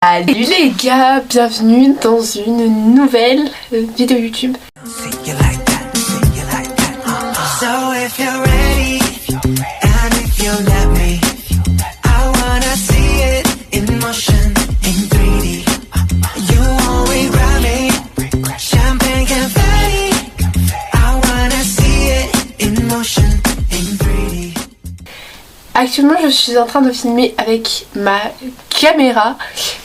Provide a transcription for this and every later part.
Salut les gars, bienvenue dans une nouvelle vidéo YouTube. Actuellement je suis en train de filmer avec ma caméra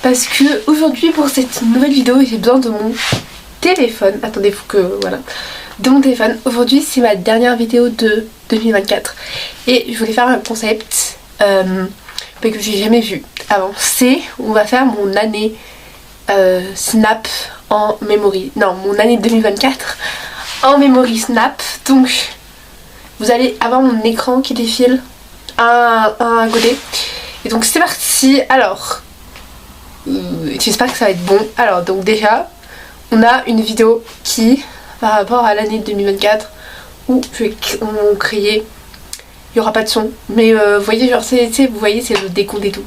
parce que aujourd'hui pour cette nouvelle vidéo j'ai besoin de mon téléphone. Attendez, faut que voilà, de mon téléphone. Aujourd'hui c'est ma dernière vidéo de 2024 et je voulais faire un concept mais que j'ai jamais vu avant. C'est, on va faire mon année Snap en memory. Non, mon année 2024 en memory Snap. Donc vous allez avoir mon écran qui défile un côté. Et donc c'est parti. Alors j'espère que ça va être bon. Alors donc déjà on a une vidéo qui par rapport à l'année 2024 où je vais crier. Il n'y aura pas de son mais vous voyez genre vous voyez c'est le décompte et tout.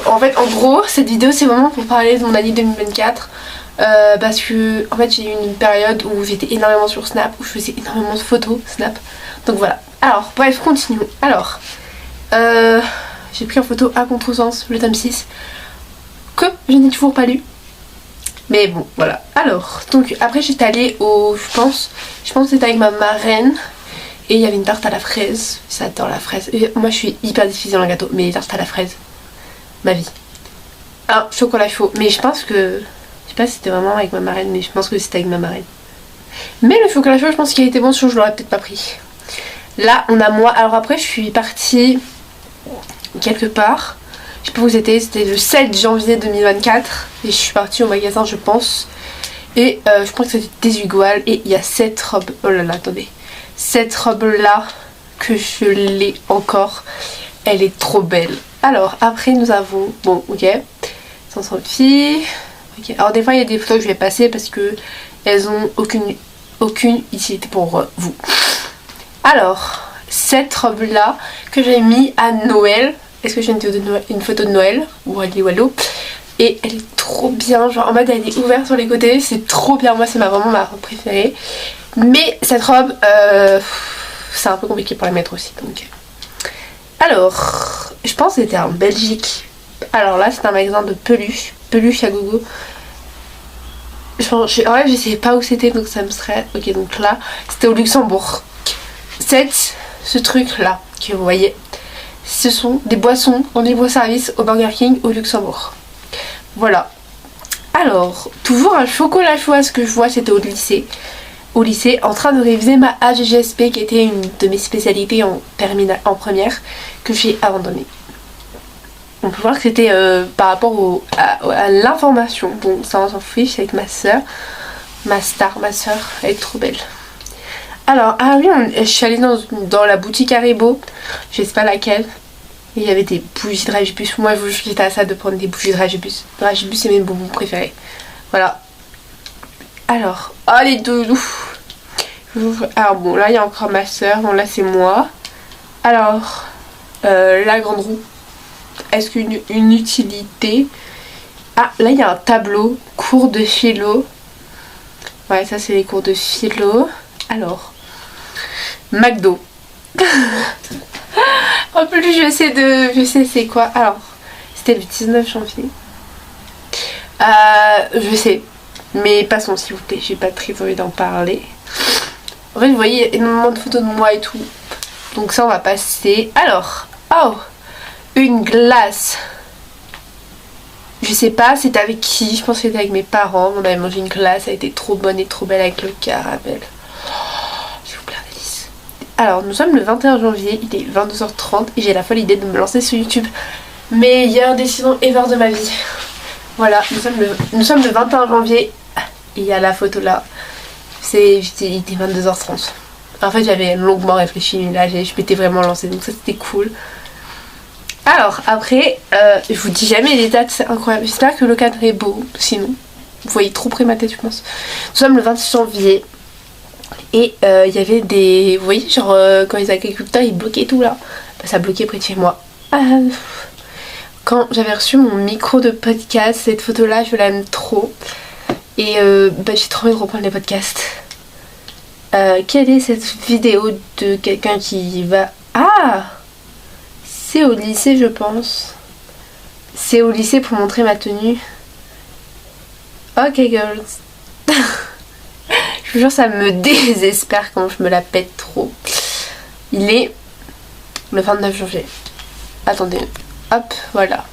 En fait en gros cette vidéo c'est vraiment pour parler de mon année 2024 parce que en fait j'ai eu une période où j'étais énormément sur Snap, où je faisais énormément de photos Snap. Donc voilà. Alors bref, continuons. Alors j'ai pris en photo à contresens le tome 6 que je n'ai toujours pas lu. Mais bon voilà. Alors donc après j'étais allée au je pense que c'était avec ma marraine. Et il y avait une tarte à la fraise. J'adore la fraise. Et moi je suis hyper difficile dans le gâteau. Mais les tartes à la fraise, ma vie. Un chocolat chaud. Mais je pense que, je sais pas si c'était vraiment avec ma marraine, mais je pense que c'était avec ma marraine. Mais le chocolat chaud je pense qu'il était bon, sinon je l'aurais peut-être pas pris. Là on a moi. Alors après je suis partie quelque part. Je sais pas où c'était le 7 janvier 2024. Et je suis partie au magasin je pense. Et je crois que c'était des Iguales. Et il y a cette robe. Oh là là, attendez. Cette robe là que je l'ai encore. Elle est trop belle. Alors après nous avons. Bon ok. 500 filles. Ok. Alors des fois il y a des photos que je vais passer parce que elles ont aucune utilité pour vous. Alors cette robe là que j'ai mis à Noël. Est-ce que j'ai une photo de Noël? Wallo. Et elle est trop bien, genre en mode elle est ouverte sur les côtés, c'est trop bien. Moi c'est vraiment ma robe préférée. Mais cette robe c'est un peu compliqué pour la mettre aussi donc. Alors je pense que c'était en Belgique. Alors là c'est un magasin de peluche à gogo. En vrai je sais pas où c'était donc ça me serait. Ok donc là c'était au Luxembourg. Ce truc là que vous voyez, ce sont des boissons en libre-service au Burger King au Luxembourg. Voilà. Alors, toujours un chocolat chaud à ce que je vois, c'était au lycée. Au lycée, en train de réviser ma AGGSP qui était une de mes spécialités en première, que j'ai abandonnée. On peut voir que c'était par rapport à l'information. Bon, ça on s'en fiche, avec ma soeur. Ma soeur, elle est trop belle. Alors, ah oui, je suis allée dans la boutique Haribo, je sais pas laquelle. Et il y avait des bougies de Dragibus. Moi j'étais à ça de prendre des bougies de Dragibus. Dragibus c'est mes bonbons préférés. Voilà. Alors, oh les doudous. Alors bon, là il y a encore ma soeur. Bon là c'est moi. Alors, la grande roue. Est-ce qu'une utilité? Ah, là il y a un tableau. Cours de philo. Ouais, ça c'est les cours de philo. Alors, McDo. En plus je sais c'est quoi. Alors c'était le 19 janvier. Je sais. Mais passons s'il vous plaît. J'ai pas très envie d'en parler. En fait vous voyez énormément de photos de moi et tout. Donc ça on va passer. Alors. Oh, une glace. Je sais pas c'était avec qui. Je pense que c'était avec mes parents. On avait mangé une glace. Elle était trop bonne et trop belle avec le caramel. Alors nous sommes le 21 janvier, il est 22h30 et j'ai la folle idée de me lancer sur YouTube. Meilleure décision ever de ma vie. Voilà, nous sommes le 21 janvier et il y a la photo là. Il était 22h30. En fait j'avais longuement réfléchi mais là je m'étais vraiment lancée donc ça c'était cool. Alors après, je vous dis jamais les dates, c'est incroyable. J'espère que le cadre est beau, sinon vous voyez trop près ma tête je pense. Nous sommes le 26 janvier. Et il y avait des... Vous voyez genre quand les agriculteurs ils bloquaient tout là. Bah, ça bloquait près de chez moi. quand j'avais reçu mon micro de podcast. Cette photo là je l'aime trop. Et j'ai trop envie de reprendre les podcasts. Quelle est cette vidéo de quelqu'un qui va... Ah, c'est au lycée je pense. C'est au lycée pour montrer ma tenue. Ok girls. Je vous jure ça me désespère quand je me la pète trop. Il est le 29 janvier. Attendez. Hop, voilà.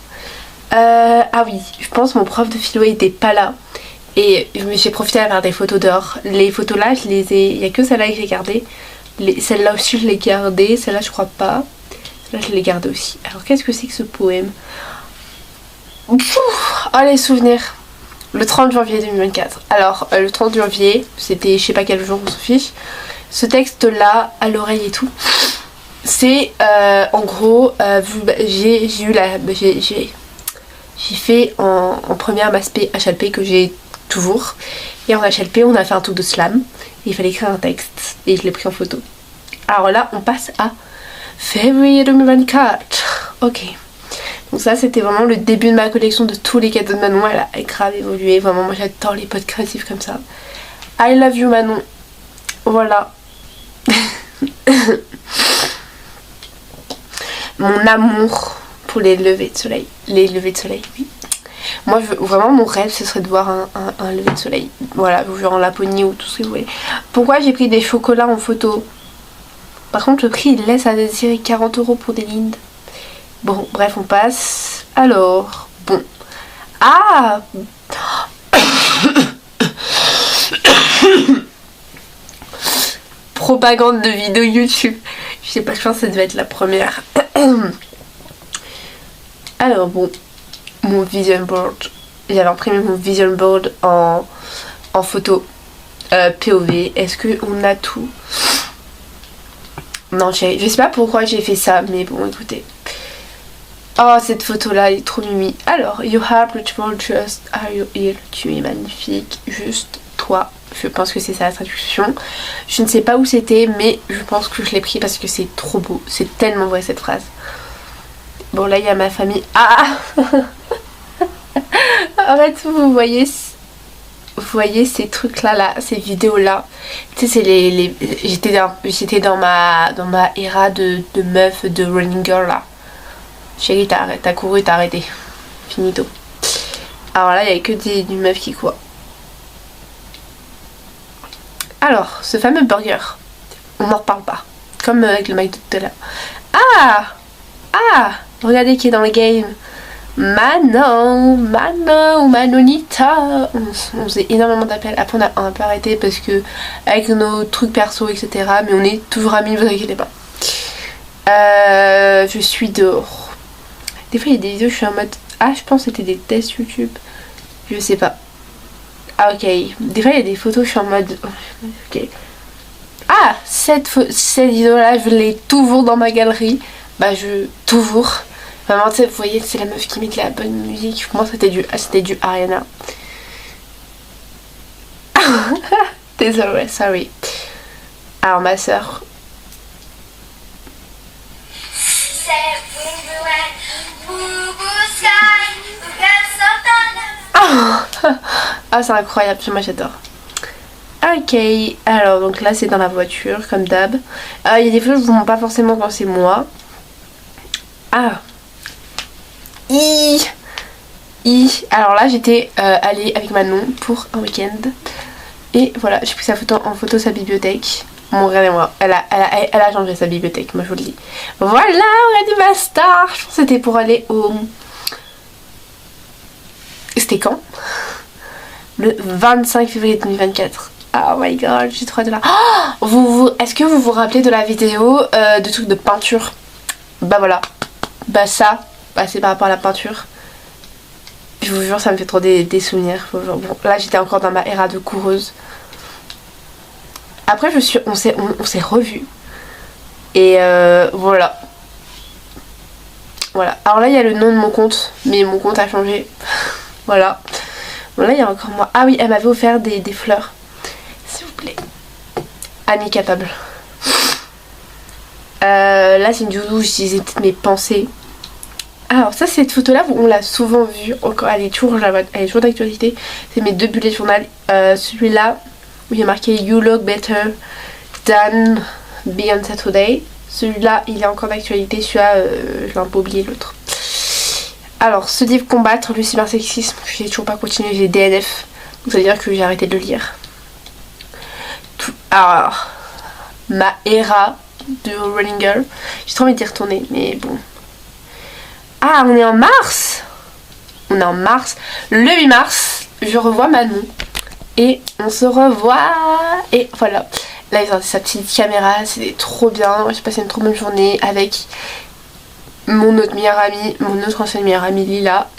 Ah oui, je pense mon prof de philo était pas là. Et j'ai profité à faire des photos dehors. Les photos là, je les ai... Il n'y a que celle-là que j'ai gardée. Celle-là aussi, je l'ai gardée. Celle-là, je crois pas. Celle-là, je l'ai gardée aussi. Alors, qu'est-ce que c'est que ce poème? Oh, les souvenirs. Le 30 janvier 2024. Alors, le 30 janvier, c'était je sais pas quel jour, on s'en fiche. Ce texte-là, à l'oreille et tout, c'est en gros, j'ai fait en première ma spé HLP que j'ai toujours. Et en HLP, on a fait un truc de slam. Et il fallait écrire un texte. Et je l'ai pris en photo. Alors là, on passe à février 2024. Ok. Donc ça, c'était vraiment le début de ma collection de tous les cadeaux de Manon. Elle a grave évolué. Vraiment, moi, j'adore les potes créatifs comme ça. I love you, Manon. Voilà. Mon amour pour les levées de soleil. Les levées de soleil, oui. Moi, vraiment, mon rêve, ce serait de voir un lever de soleil. Voilà, genre en Laponie ou tout ce que vous voulez. Pourquoi j'ai pris des chocolats en photo? Par contre, le prix, il laisse à désirer 40 € pour des lindes. Bon, bref, on passe. Alors, bon. Ah propagande de vidéo YouTube. Je sais pas, je pense que ça devait être la première. Alors, bon. Mon vision board. J'avais imprimé mon vision board en photo POV. Est-ce qu'on a tout? Non, je sais pas pourquoi j'ai fait ça, mais bon, écoutez. Oh, cette photo là, elle est trop mimi. Alors, you have beautiful, just are you here? Tu es magnifique, juste toi. Je pense que c'est ça la traduction. Je ne sais pas où c'était, mais je pense que je l'ai pris parce que c'est trop beau. C'est tellement vrai cette phrase. Bon, là, il y a ma famille. Ah en fait, vous voyez ces trucs là, ces vidéos là. Tu sais, c'est j'étais dans ma era de meuf, de running girl là. Chérie, t'as couru, t'as arrêté. Finito. Alors là, il n'y a que des meufs qui courent. Alors, ce fameux burger, on n'en reparle pas. Comme avec le McDo tout à l'heure. Ah, regardez qui est dans le game. Manon ou Manonita. On faisait énormément d'appels. Après on a un peu arrêté parce que avec nos trucs perso etc. Mais on est toujours amis, ne vous inquiétez pas. Je suis dehors. Des fois il y a des vidéos je suis en mode... Ah je pense que c'était des tests YouTube. Je sais pas. Ah ok. Des fois il y a des photos je suis en mode... Ok. Ah cette vidéo là je l'ai toujours dans ma galerie. Toujours. Vraiment, tu sais, vous voyez, c'est la meuf qui met de la bonne musique. Pour moi, c'était du Ariana. Désolée, sorry. Alors, ma soeur. Ah, c'est incroyable, moi j'adore. Ok, alors donc là c'est dans la voiture comme d'hab. Il y a des fois je vous montre pas forcément quand c'est moi. Ah. Alors là j'étais allée avec Manon pour un week-end. Et voilà, j'ai pris sa photo en photo sa bibliothèque. Bon, regardez-moi, elle a changé sa bibliothèque, moi je vous le dis. Voilà, regardez ma star. Je pense que c'était pour aller au... C'était quand? Le 25 février 2024. Oh my god, j'ai trop hâte de là. Oh, est-ce que vous vous rappelez de la vidéo de trucs de peinture? Bah voilà. Bah ça, c'est par rapport à la peinture. Je vous jure, ça me fait trop des souvenirs. Bon, là j'étais encore dans ma era de coureuse. Après on s'est revus. Et voilà. Voilà. Alors là il y a le nom de mon compte. Mais mon compte a changé. Voilà. Bon là il y a encore moi. Ah oui, elle m'avait offert des fleurs. S'il vous plaît. Amie capable. Là c'est une vidéo où j'utilisais toutes mes pensées. Alors ça, cette photo là, on l'a souvent vue, encore elle est toujours d'actualité. C'est mes 2 bullets journal. Celui-là où il y a marqué You look better than Beyoncé today. Celui-là il est encore d'actualité, celui-là je l'ai un peu oublié l'autre. Alors ce livre Combattre le cybersexisme, j'ai toujours pas continué, j'ai DNF. Donc ça veut dire que j'ai arrêté de le lire. Alors ma era de Running Girl, j'ai trop envie d'y retourner mais bon. Ah, on est en mars. On est en mars. Le 8 mars, je revois Manon. Et on se revoit. Et voilà. Là, ils ont sa petite caméra. C'était trop bien. J'ai passé une trop bonne journée avec mon autre meilleure amie. Mon autre ancienne meilleure amie, Lila.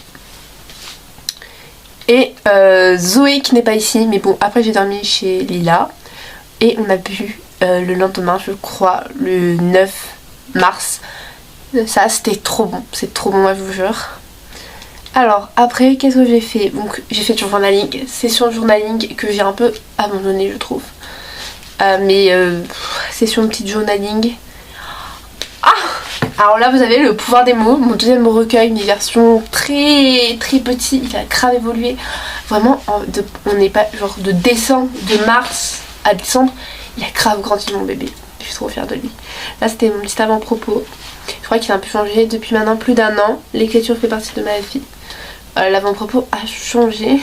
Et Zoé qui n'est pas ici. Mais bon, après j'ai dormi chez Lila. Et on a bu le lendemain, je crois, le 9 mars. Ça c'était trop bon, c'est trop bon moi je vous jure. Alors après qu'est-ce que j'ai fait? Donc j'ai fait du journaling, session journaling que j'ai un peu abandonné je trouve. Session petite journaling. Ah, alors là vous avez le pouvoir des mots, mon deuxième recueil, une version très très petit, il a grave évolué. Vraiment on n'est pas genre de décembre, de mars à décembre, il a grave grandi mon bébé. Je suis trop fière de lui. Là c'était mon petit avant-propos. Je crois qu'il a un peu changé depuis maintenant plus d'1 an. L'écriture fait partie de ma vie. L'avant-propos a changé.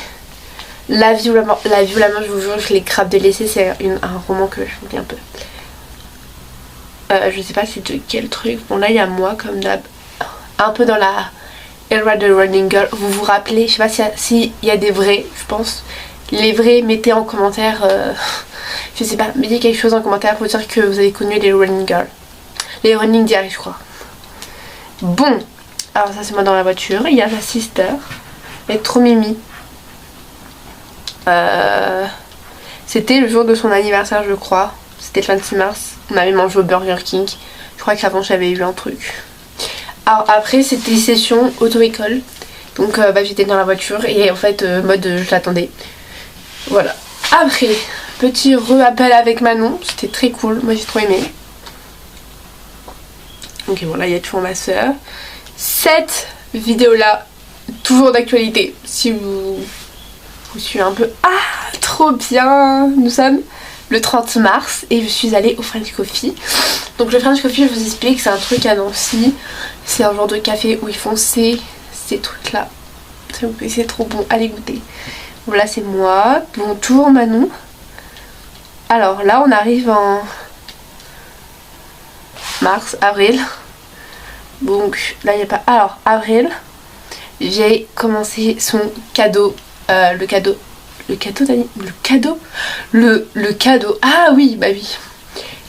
La vie ou la mort, je vous jure, je l'ai grave délaissé. C'est un roman que j'oublie un peu. Je sais pas c'est de quel truc. Bon là il y a moi comme d'hab. Un peu dans la era de Running Girl. Vous vous rappelez, je sais pas s'il y a des vrais, je pense. Les vrais, mettez en commentaire. Je sais pas, mettez quelque chose en commentaire pour dire que vous avez connu les Running Girl. Les Running Diary je crois. Bon, alors ça c'est moi dans la voiture, il y a sa sister, elle est trop mimi. C'était le jour de son anniversaire je crois, c'était le 26 mars, on avait mangé au Burger King, je crois qu'avant j'avais eu un truc. Alors après c'était session auto-école, donc j'étais dans la voiture et en fait mode je l'attendais. Voilà, après petit re-appel avec Manon, c'était très cool, moi j'ai trop aimé. Ok bon là il y a toujours ma soeur. Cette vidéo là, toujours d'actualité. Si vous suivez un peu. Ah trop bien. Nous sommes le 30 mars et je suis allée au French Coffee. Donc le French Coffee je vous explique, c'est un truc à Nancy. C'est un genre de café où ils font ces trucs là. C'est trop bon, allez goûter. Voilà c'est moi. Bon toujours Manon. Alors là on arrive en mars, avril. Donc là il n'y a pas. Alors avril, j'ai commencé son cadeau. Le cadeau. Ah oui, bah oui.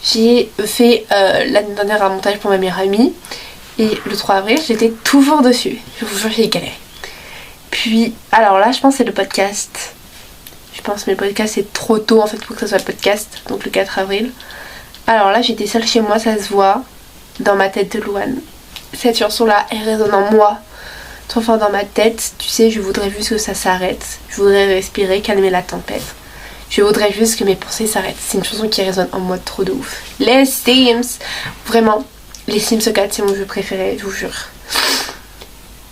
J'ai fait l'année dernière un montage pour ma meilleure amie. Et le 3 avril, j'étais toujours dessus. Je vous jure, j'ai galéré. Puis, alors là, je pense que c'est le podcast. Je pense que le podcast c'est trop tôt en fait pour que ça soit le podcast. Donc le 4 avril. Alors là, j'étais seule chez moi, ça se voit. Dans ma tête de Louane. Cette chanson-là, elle résonne en moi. Trop fort dans ma tête. Tu sais, je voudrais juste que ça s'arrête. Je voudrais respirer, calmer la tempête. Je voudrais juste que mes pensées s'arrêtent. C'est une chanson qui résonne en moi trop de ouf. Les Sims. Vraiment, les Sims 4, c'est mon jeu préféré, je vous jure.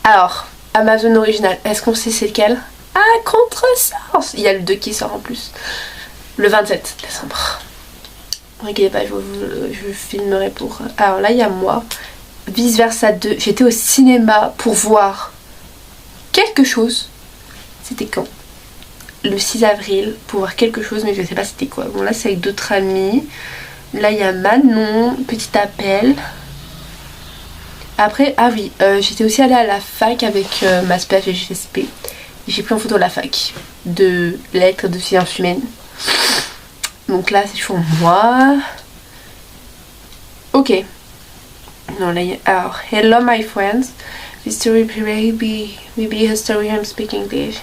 Alors, Amazon original. Est-ce qu'on sait c'est lequel? Ah, Contresens. Il y a le 2 qui sort en plus. Le 27 décembre. Ne inquiétez pas, je filmerai pour... Alors là, il y a moi. Vice Versa 2. J'étais au cinéma pour voir quelque chose. C'était quand? Le 6 avril. Pour voir quelque chose, mais je sais pas c'était quoi. Bon, là, c'est avec d'autres amis. Là, il y a Manon. Petit appel. Après, ah oui, j'étais aussi allée à la fac avec ma SPF et GSP. J'ai pris en photo la fac de lettres de sciences humaines. Donc là c'est pour moi. Ok. Non, là, alors, hello my friends. This story will be a story I'm speaking English.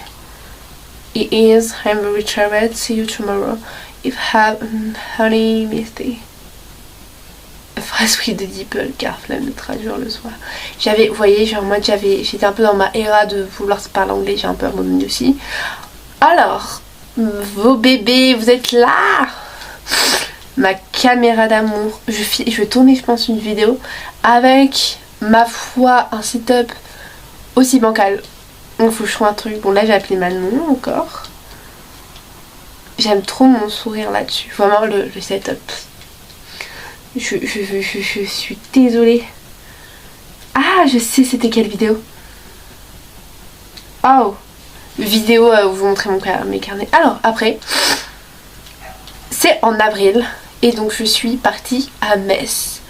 It is, I'm very tired. See you tomorrow. If have honey misty. Phrase oui de Deeple car flemme de traduire le soir. J'avais, vous voyez, genre moi j'étais un peu dans ma era de vouloir parler anglais, j'ai un peu abandonné aussi. Alors, vos bébés, vous êtes là. Ma caméra d'amour. Je vais tourner je pense une vidéo avec ma foi un setup aussi bancal. Donc faut que je trouve un truc. Bon là j'ai appelé Manon encore. J'aime trop mon sourire là-dessus. Vraiment le setup. Je suis désolée. Ah je sais c'était quelle vidéo. Oh, vidéo où vous montrez mes carnets. Alors après, c'est en avril et donc je suis partie à Metz.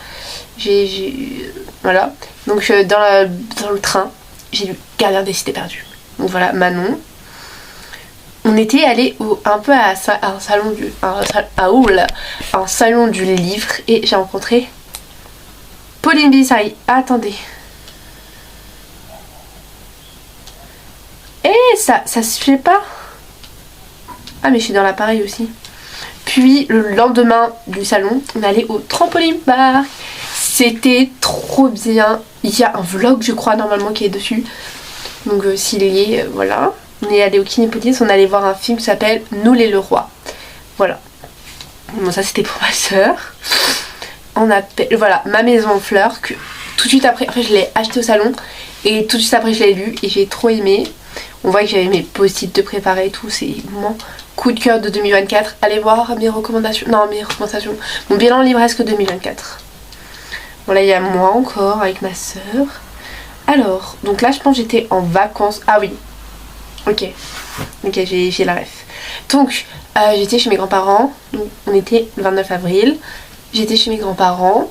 Voilà. Donc dans le train, j'ai lu Gardien des cités perdues. Donc voilà, Manon. On était allé un peu à un salon du livre et j'ai rencontré Pauline Bissari. Attendez. Et ça se fait pas. Ah mais je suis dans l'appareil aussi. Puis le lendemain du salon, on allait au trampoline park. C'était trop bien. Il y a un vlog je crois normalement qui est dessus. Donc s'il y est, voilà. On est allé au Kinépolis, on allait voir un film qui s'appelle Nous les Leroy. Voilà. Bon ça c'était pour ma soeur. Voilà, Ma maison en fleurs que tout de suite après, en fait je l'ai acheté au salon et tout de suite après je l'ai lu et j'ai trop aimé. On voit que j'avais mes post-it de préparer et tout, c'est mon coup de cœur de 2024. Allez voir mes recommandations, mon bilan livresque 2024. Bon là il y a moi encore avec ma soeur. Alors, donc là je pense que j'étais en vacances. Ah oui, ok, j'ai la ref. Donc j'étais chez mes grands-parents, on était le 29 avril. J'étais chez mes grands-parents,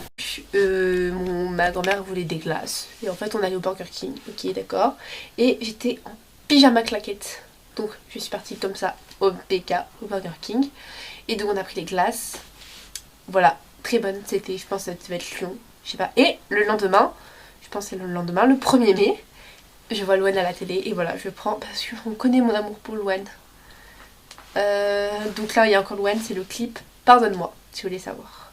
ma grand-mère voulait des glaces et en fait on allait au Burger King, ok d'accord. Et j'étais en pyjama claquette, donc je suis partie comme ça au BK, au Burger King. Et donc on a pris les glaces, voilà, très bonne, c'était, je pense que ça devait être Lyon, je sais pas. Et le lendemain, je pense que c'est le lendemain, le 1er mai, je vois Louane à la télé et voilà, je prends parce qu'on connaît mon amour pour Louane. Donc là il y a encore Louane, c'est le clip Pardonne-moi, si vous voulez savoir.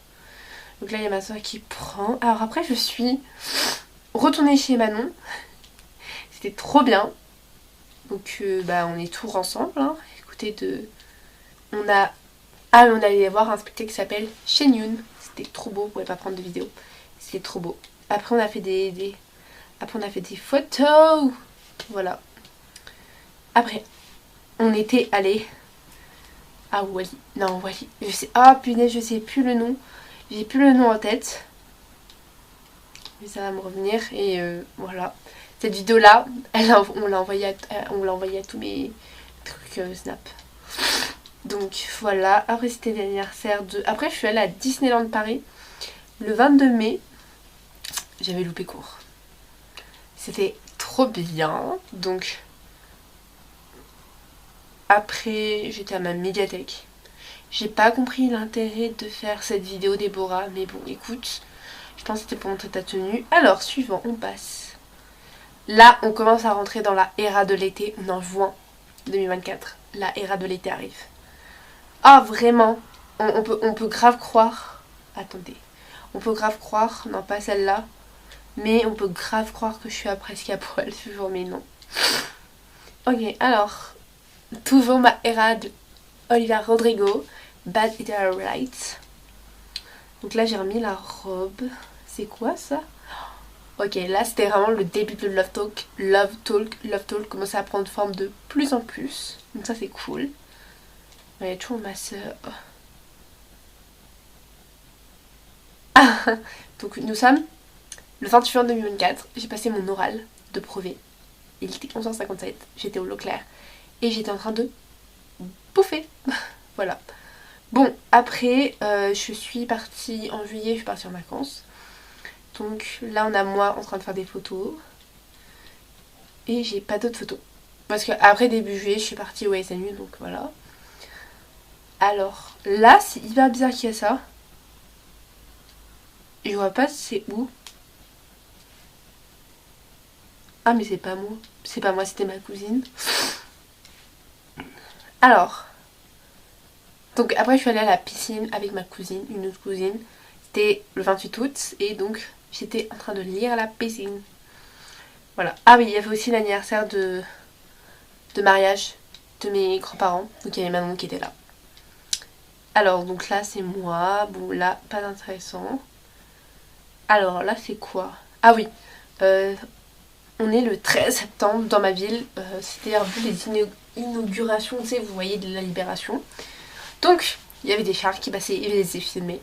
Donc là il y a ma soeur qui prend. Alors après je suis retournée chez Manon. C'était trop bien. Donc on est tous ensemble. Hein. Écoutez on allait voir un spectacle qui s'appelle Shenyun. C'était trop beau, vous pouvez pas prendre de vidéo. C'était trop beau. Après on a fait des photos. Voilà. Après on était allé à Wally. Non Wally. Je sais. Ah punaise je sais plus le nom. J'ai plus le nom en tête. Mais ça va me revenir. Et voilà. Cette vidéo là, on l'a envoyée à tous mes trucs Snap. Donc voilà. Après c'était l'anniversaire de... Après je suis allée à Disneyland Paris. Le 22 mai. J'avais loupé court. C'était trop bien. Donc après j'étais à ma médiathèque. J'ai pas compris l'intérêt de faire cette vidéo Déborah, mais bon écoute, je pense que c'était pour montrer ta tenue. Alors suivant, on passe. Là on commence à rentrer dans la era de l'été, on est en juin 2024, la era de l'été arrive. Ah vraiment, on peut grave croire, attendez, on peut grave croire, non pas celle-là, mais on peut grave croire que je suis presque à poil ce jour, mais non. Ok, alors, toujours ma era de Olivia Rodrigo. Bad It Right. Donc là j'ai remis la robe. C'est quoi ça? Ok, là c'était vraiment le début de Love Talk. Love Talk commençait à prendre forme de plus en plus. Donc ça c'est cool. Il y a toujours ma soeur. Ah, donc nous sommes le 28 juin 2024. J'ai passé mon oral de brevet. Il était 11h57. J'étais au Leclerc. Et j'étais en train de bouffer. Voilà. Bon, après, je suis partie en juillet, je suis partie en vacances. Donc là, on a moi en train de faire des photos. Et j'ai pas d'autres photos. Parce qu'après début juillet, je suis partie au SNU, donc voilà. Alors, là, c'est hyper bizarre qu'il y a ça. Je vois pas c'est où. Ah, mais c'est pas moi. C'est pas moi, c'était ma cousine. Alors... Donc après je suis allée à la piscine avec ma cousine, une autre cousine. C'était le 28 août et donc j'étais en train de lire à la piscine. Voilà. Ah oui, il y avait aussi l'anniversaire de mariage de mes grands-parents. Donc il y avait maman qui était là. Alors donc là c'est moi. Bon là pas d'intéressant. Alors là c'est quoi? Ah oui. on est le 13 septembre dans ma ville. C'était un peu les inaugurations, tu sais, vous voyez, de la Libération. Donc, il y avait des chars qui passaient et je les ai filmés.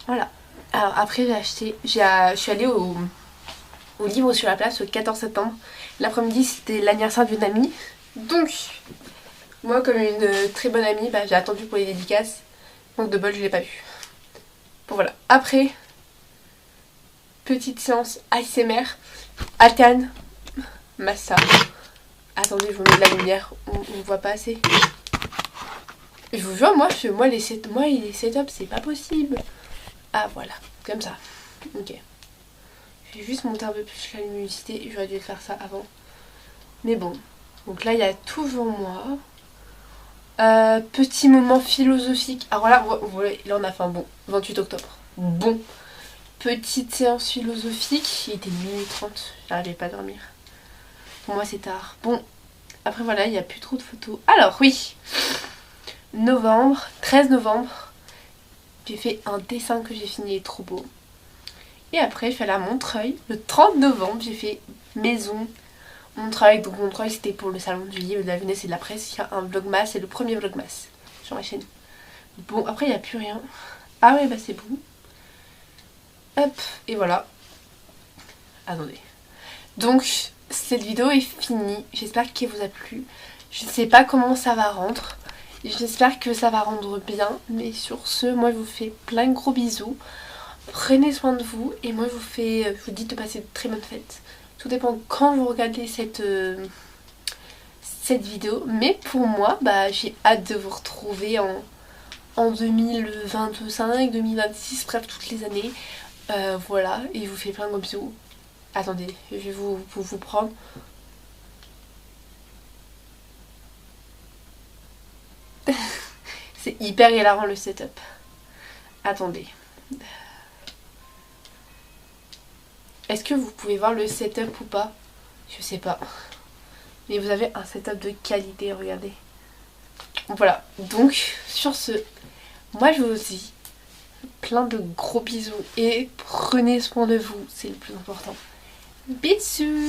Voilà. Alors après, je suis allée au Livre sur la Place le 14 septembre. L'après-midi, c'était l'anniversaire d'une amie. Donc, moi, comme une très bonne amie, j'ai attendu pour les dédicaces. Donc de bol, je l'ai pas vu. Bon voilà. Après, petite séance ASMR. Alterne. Massa. Attendez, je vous mets de la lumière. On voit pas assez. Je vous jure, moi les setups, c'est pas possible. Ah voilà, comme ça. Ok. Je vais juste monter un peu plus la luminosité. J'aurais dû faire ça avant. Mais bon. Donc là, il y a toujours moi. Petit moment philosophique. Alors là, on a fait un bon 28 octobre. Bon. Petite séance philosophique. Il était minuit 30. J'arrivais pas à dormir. Pour moi, c'est tard. Bon. Après, voilà, il n'y a plus trop de photos. Alors, oui. Novembre. 13 novembre. J'ai fait un dessin que j'ai fini. Il est trop beau. Et après, je suis allée à Montreuil. Le 30 novembre, j'ai fait maison. Montreuil, donc Montreuil c'était pour le salon du livre, de la jeunesse et de la presse. Il y a un vlogmas, c'est le premier vlogmas sur ma chaîne. Bon, après il n'y a plus rien. Ah ouais, bah c'est bon. Hop, et voilà. Attendez. Donc, cette vidéo est finie. J'espère qu'elle vous a plu. Je ne sais pas comment ça va rendre. J'espère que ça va rendre bien. Mais sur ce, moi je vous fais plein de gros bisous. Prenez soin de vous. Et moi je vous dis de passer de très bonnes fêtes. Tout dépend quand vous regardez cette vidéo. Mais pour moi, j'ai hâte de vous retrouver en 2025, 2026, bref, toutes les années. Voilà, et je vous fais plein de gros bisous. Attendez, je vais vous prendre. C'est hyper hilarant le setup. Attendez. Est-ce que vous pouvez voir le setup ou pas? Je sais pas. Mais vous avez un setup de qualité, regardez. Voilà. Donc, sur ce, moi je vous dis plein de gros bisous. Et prenez soin de vous, c'est le plus important. Bisous.